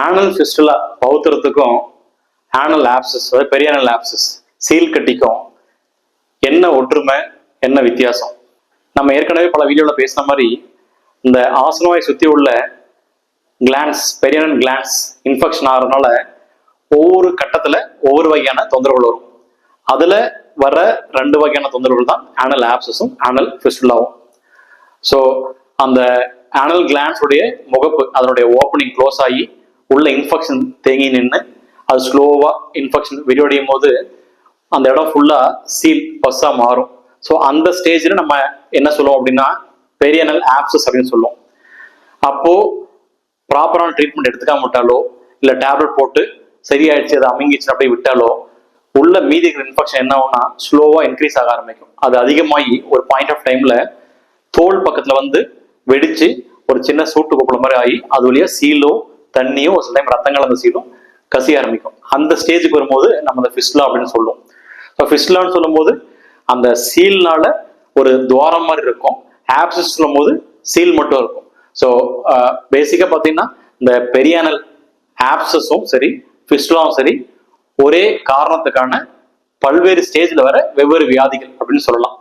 ஆனல் fistula பௌத்திரத்துக்கும் ஆனல் abscess, அதாவது பெரியானல் abscess seal கட்டிக்கும் என்ன ஒற்றுமை, என்ன வித்தியாசம்? நம்ம ஏற்கனவே பல வீடியோவில் பேசின மாதிரி இந்த ஆசனவாய் சுற்றி உள்ள கிளான்ஸ், பெரியானல் கிளான்ஸ் இன்ஃபெக்ஷன் ஆகிறதுனால ஒவ்வொரு கட்டத்தில் ஒவ்வொரு வகையான தொந்தரவுகள் வரும். அதில் வர 2 வகையான தொந்தரவுகள் தான் ஆனல் ஆப்சஸும் ஆனல் ஃபிஸ்டுலாவும். ஸோ அந்த ஆனல் கிளான்ஸ் உடைய முகப்பு, அதனுடைய ஓப்பனிங் க்ளோஸ் ஆகி உள்ள இன்ஃபெக்ஷன் தேங்கி நின்று அது ஸ்லோவா இன்ஃபெக்ஷன் விரிவடையும் போது அந்த இடம் ஃபுல்லா சீல் பஸ்ஸா மாறும். ஸோ அந்த ஸ்டேஜில் நம்ம என்ன சொல்லுவோம் அப்படின்னா பெரியானல் ஆப்சஸ் அப்படின்னு சொல்லுவோம். அப்போ ப்ராப்பரான ட்ரீட்மெண்ட் எடுத்துக்காம விட்டாலோ இல்லை டேப்லெட் போட்டு சரியாயிடுச்சு அதை அமுங்கிச்சு அப்படியே விட்டாலோ உள்ள மீதி இருக்கிற இன்ஃபெக்ஷன் என்ன ஆகும்னா ஸ்லோவா இன்க்ரீஸ் ஆக ஆரம்பிக்கும். அது அதிகமாகி ஒரு பாயிண்ட் ஆஃப் டைம்ல தோல் பக்கத்துல வந்து வெடிச்சு ஒரு சின்ன சூட்டு கொப்பளம் மாதிரி ஆகி அது வழியா சீலோ தண்ணியோ ஒரு சில டைம் ரத்தம் கலந்த சீலும் கசிய ஆரம்பிக்கும். அந்த ஸ்டேஜுக்கு வரும்போது நம்ம அந்த ஃபிஸ்டுலா அப்படின்னு சொல்லுவோம். ஸோ ஃபிஸ்டுலான்னு சொல்லும் போது அந்த சீல்னால ஒரு துவாரம் மாதிரி இருக்கும், ஆப்சஸ் சொல்லும் போது சீல் மட்டும் இருக்கும். ஸோ பேசிக்கா பார்த்தீங்கன்னா இந்த பெரியானல் ஆப்சஸும் சரி ஃபிஸ்டுலாவும் சரி ஒரே காரணத்துக்கான பல்வேறு ஸ்டேஜ்ல வர வெவ்வேறு வியாதிகள் அப்படின்னு சொல்லலாம்.